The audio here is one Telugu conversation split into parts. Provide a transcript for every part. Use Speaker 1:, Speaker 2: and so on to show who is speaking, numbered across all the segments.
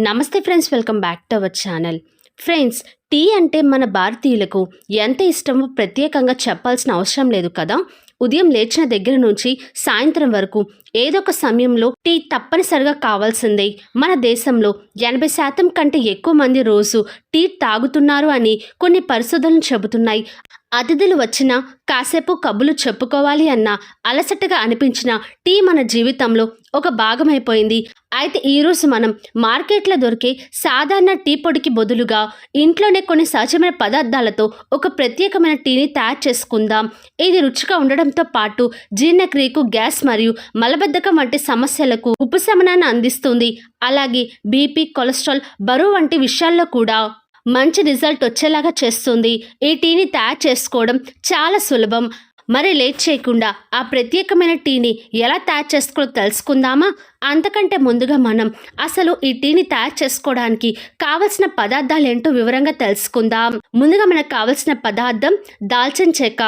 Speaker 1: నమస్తే friends, welcome back to our channel. Friends, tea అంటే మన భారతీయులకు ఎంత ఇష్టమో ప్రత్యేకంగా చెప్పాల్సిన అవసరం లేదు కదా. ఉదయం లేచిన దగ్గర నుంచి సాయంత్రం వరకు ఏదో ఒక సమయంలో టీ తప్పనిసరిగా కావాల్సిందే. మన దేశంలో 80% కంటే ఎక్కువ మంది రోజు టీ తాగుతున్నారు అని కొన్ని పరిశోధనలు చెబుతున్నాయి. అతిథులు వచ్చినా కాసేపు కబులు చెప్పుకోవాలి అన్నా అలసటగా అనిపించిన టీ మన జీవితంలో ఒక భాగమైపోయింది. అయితే ఈరోజు మనం మార్కెట్లో దొరికే సాధారణ టీ పొడికి బదులుగా ఇంట్లోనే కొన్ని సహజమైన పదార్థాలతో ఒక ప్రత్యేకమైన టీని తయారు చేసుకుందాం. ఇది రుచిగా ఉండడంతో పాటు జీర్ణక్రియకు, గ్యాస్ మరియు మలబద్ధకం వంటి సమస్యలకు ఉపశమనాన్ని అందిస్తుంది. అలాగే బీపీ, కొలెస్ట్రాల్, బరువు వంటి విషయాల్లో కూడా మంచి రిజల్ట్ వచ్చేలాగా చేస్తుంది. ఈ టీని తయారు చేసుకోవడం చాలా సులభం. మరి లేట్ చేయకుండా ఆ ప్రత్యేకమైన టీని ఎలా తయారు చేసుకోవాలో తెలుసుకుందామా? అంతకంటే ముందుగా మనం అసలు ఈ టీని తయారు చేసుకోవడానికి కావలసిన పదార్థాలు ఏంటో వివరంగా తెలుసుకుందాం. ముందుగా మనకు కావలసిన పదార్థం దాల్చిన చెక్క.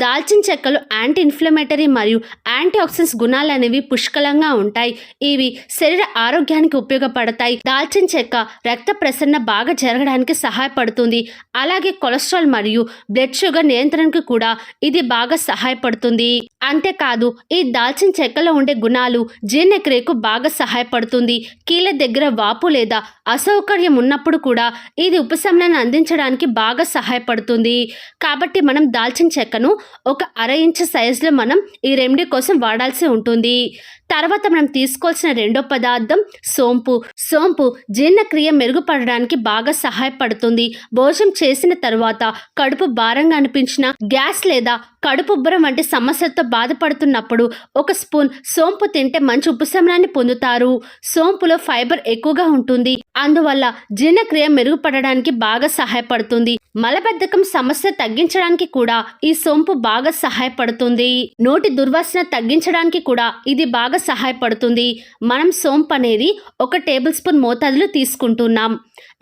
Speaker 1: దాల్చిన చెక్కలు యాంటీ ఇన్ఫ్లమేటరీ మరియు యాంటీ ఆక్సిడెంట్స్ గుణాలు అనేవి పుష్కలంగా ఉంటాయి. ఇవి శరీర ఆరోగ్యానికి ఉపయోగపడతాయి. దాల్చిన చెక్క రక్త ప్రసరణ బాగా జరగడానికి సహాయపడుతుంది. అలాగే కొలెస్ట్రాల్ మరియు బ్లడ్ షుగర్ నియంత్రణకు కూడా ఇది బాగా సహాయపడుతుంది. అంతేకాదు, ఈ దాల్చిన చెక్కలో ఉండే గుణాలు జీర్ణక్రియకు బాగా సహాయపడుతుంది. కీళ్ళ దగ్గర వాపు లేదా అసౌకర్యం ఉన్నప్పుడు కూడా ఇది ఉపశమనాన్ని అందించడానికి బాగా సహాయపడుతుంది. కాబట్టి మనం దాల్చిన చెక్కను ఒక 1/2 ఇంచు సైజులో మనం ఈ రెమెడీ కోసం వాడాల్సి ఉంటుంది. తర్వాత మనం తీసుకోవాల్సిన రెండో పదార్థం సోంపు. సోంపు జీర్ణక్రియ మెరుగుపడడానికి బాగా సహాయపడుతుంది. భోజనం చేసిన తర్వాత కడుపు భారంగా అనిపించిన, గ్యాస్ లేదా కడుపుబ్బరం వంటి సమస్యలతో బాధపడుతున్నప్పుడు 1 స్పూన్ సోంపు తింటే మంచి ఉపశమనాన్ని పొందుతారు. సోంపులో ఫైబర్ ఎక్కువగా ఉంటుంది. అందువల్ల జీర్ణక్రియ మెరుగుపడడానికి బాగా సహాయపడుతుంది. మలబద్ధకం సమస్య తగ్గించడానికి కూడా ఈ సోంపు బాగా సహాయపడుతుంది. నోటి దుర్వాసన తగ్గించడానికి కూడా ఇది బాగా సహాయపడుతుంది. మనం సోంపు అనేది 1 టేబుల్ స్పూన్ మోతాదులో తీసుకుంటున్నాం.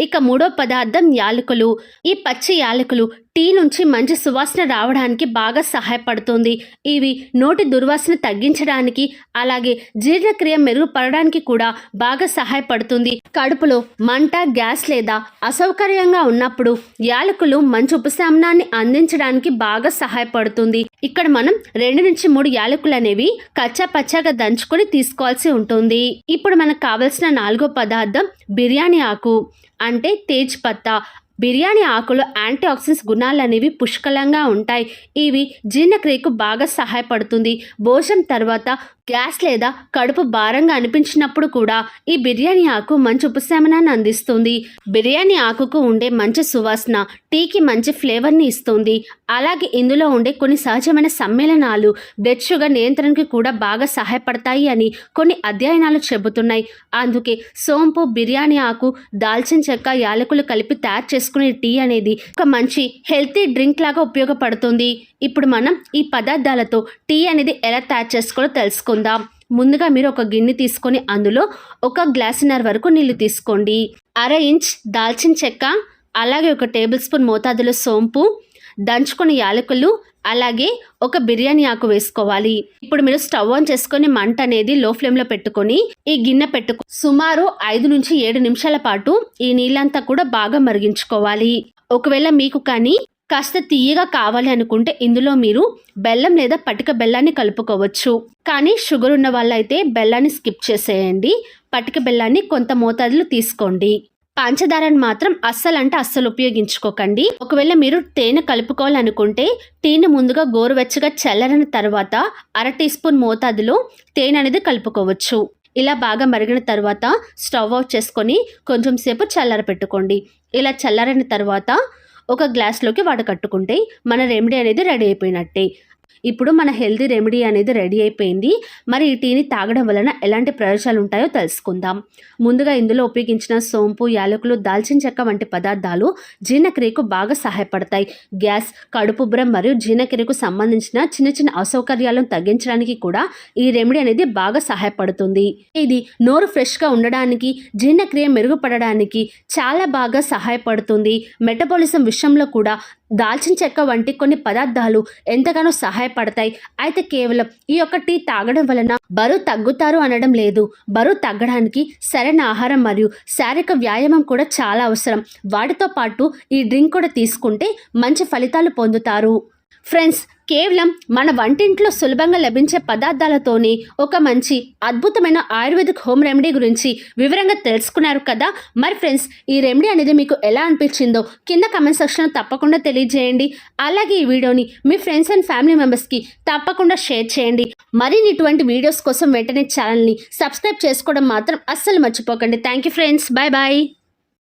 Speaker 1: ఇక మూడో పదార్థం యాలకులు. ఈ పచ్చి యాలకులు టీ నుంచి మంచి సువాసన రావడానికి బాగా సహాయపడుతుంది. ఇవి నోటి దుర్వాసన తగ్గించడానికి, అలాగే జీర్ణక్రియ మెరుగుపడడానికి కూడా బాగా సహాయపడుతుంది. కడుపులో మంట, గ్యాస్ లేదా అసౌకర్యంగా ఉన్నప్పుడు యాలకులు మంచి ఉపశమనాన్ని అందించడానికి బాగా సహాయపడుతుంది. ఇక్కడ మనం 2 నుంచి 3 యాలకులు అనేవి కచ్చా పచ్చాగా దంచుకొని తీసుకోవాల్సి ఉంటుంది. ఇప్పుడు మనకు కావలసిన 4వ పదార్థం బిర్యానీ ఆకు, అంటే తేజ్ పత్తా. బిర్యానీ ఆకులో యాంటీ ఆక్సిడెంట్స్ గుణాలు అనేవి పుష్కలంగా ఉంటాయి. ఇవి జీర్ణక్రియకు బాగా సహాయపడుతుంది. భోజనం తర్వాత గ్యాస్ లేదా కడుపు భారంగా అనిపించినప్పుడు కూడా ఈ బిర్యానీ ఆకు మంచి ఉపశమనాన్ని అందిస్తుంది. బిర్యానీ ఆకుకు ఉండే మంచి సువాసన టీకి మంచి ఫ్లేవర్ని ఇస్తుంది. అలాగే ఇందులో ఉండే కొన్ని సహజమైన సమ్మేళనాలు బ్లడ్ షుగర్ నియంత్రణకి కూడా బాగా సహాయపడతాయి అని కొన్ని అధ్యయనాలు చెబుతున్నాయి. అందుకే సోంపు, బిర్యానీ ఆకు, దాల్చిన చెక్క, యాలకులు కలిపి తయారు చేసుకునే టీ అనేది ఒక మంచి హెల్తీ డ్రింక్ లాగా ఉపయోగపడుతుంది. ఇప్పుడు మనం ఈ పదార్థాలతో టీ అనేది ఎలా తయారు చేసుకోవాలో తెలుసుకుందాం. ముందుగా మీరు ఒక గిన్నె తీసుకొని అందులో 1 గ్లాసున్నర వరకు నీళ్లు తీసుకోండి. 1/2 ఇంచ్ దాల్చిన చెక్క, అలాగే 1 టేబుల్ స్పూన్ మోతాదులో సోంపు, దంచుకొని యాలకులు, అలాగే 1 బిర్యానీ ఆకు వేసుకోవాలి. ఇప్పుడు మీరు స్టవ్ ఆన్ చేసుకొని మంట అనేది లో ఫ్లేమ్లో పెట్టుకొని ఈ గిన్నె సుమారు 5 నుంచి 7 నిమిషాల పాటు ఈ నీళ్ళంతా కూడా బాగా మరిగించుకోవాలి. ఒకవేళ మీకు కానీ కాస్త తీయగా కావాలి అనుకుంటే ఇందులో మీరు బెల్లం లేదా పటిక బెల్లాన్ని కలుపుకోవచ్చు. కానీ షుగర్ ఉన్న వాళ్ళైతే బెల్లాన్ని స్కిప్ చేసేయండి. పటిక బెల్లాన్ని కొంత మోతాదులో తీసుకోండి. పంచదారని మాత్రం అస్సలు ఉపయోగించుకోకండి. ఒకవేళ మీరు తేనె కలుపుకోవాలనుకుంటే టీని ముందుగా గోరువెచ్చగా చల్లారిన తర్వాత 1/2 టీ స్పూన్ మోతాదులో తేనె అనేది కలుపుకోవచ్చు. ఇలా బాగా మరిగిన తర్వాత స్టవ్ ఆఫ్ చేసుకొని కొంచెం సేపు చల్లార పెట్టుకోండి. ఇలా చల్లారిన తర్వాత 1 గ్లాస్లోకి వడకట్టుకుంటే మన రెమెడీ అనేది రెడీ అయిపోయినట్టే. ఇప్పుడు మన హెల్తీ రెమెడీ అనేది రెడీ అయిపోయింది. మరి ఈ టీని తాగడం వలన ఎలాంటి ప్రయోజనాలు ఉంటాయో తెలుసుకుందాం. ముందుగా ఇందులో ఉపయోగించిన సోంపు, యాలకులు, దాల్చిన చెక్క వంటి పదార్థాలు జీర్ణక్రియకు బాగా సహాయపడతాయి. గ్యాస్, కడుపుబ్బరం మరియు జీర్ణక్రియకు సంబంధించిన చిన్న చిన్న అసౌకర్యాలను తగ్గించడానికి కూడా ఈ రెమెడీ అనేది బాగా సహాయపడుతుంది. ఇది నోరు ఫ్రెష్గా ఉండడానికి, జీర్ణక్రియ మెరుగుపడడానికి చాలా బాగా సహాయపడుతుంది. మెటబాలిజం విషయంలో కూడా దాల్చిన చెక్క వంటి కొన్ని పదార్థాలు ఎంతగానో సహాయపడతాయి. అయితే కేవలం ఈ యొక్క టీ తాగడం వలన బరువు తగ్గుతారు అనడం లేదు. బరువు తగ్గడానికి సరైన ఆహారం మరియు శారీరక వ్యాయామం కూడా చాలా అవసరం. వాటితో పాటు ఈ డ్రింక్ కూడా తీసుకుంటే మంచి ఫలితాలు పొందుతారు. ఫ్రెండ్స్, కేవలం మన వంటింట్లో సులభంగా లభించే పదార్థాలతోనే ఒక మంచి అద్భుతమైన ఆయుర్వేదిక్ హోమ్ రెమెడీ గురించి వివరంగా తెలుసుకున్నారు కదా. మరి ఫ్రెండ్స్, ఈ రెమెడీ అనేది మీకు ఎలా అనిపించిందో కింద కమెంట్ సెక్షన్లో తప్పకుండా తెలియజేయండి. అలాగే ఈ వీడియోని మీ ఫ్రెండ్స్ అండ్ ఫ్యామిలీ మెంబర్స్కి తప్పకుండా షేర్ చేయండి. మరిన్ని ఇటువంటి వీడియోస్ కోసం వెంటనే ఛానల్ని సబ్స్క్రైబ్ చేసుకోవడం మాత్రం అస్సలు మర్చిపోకండి. Thank you friends, bye bye.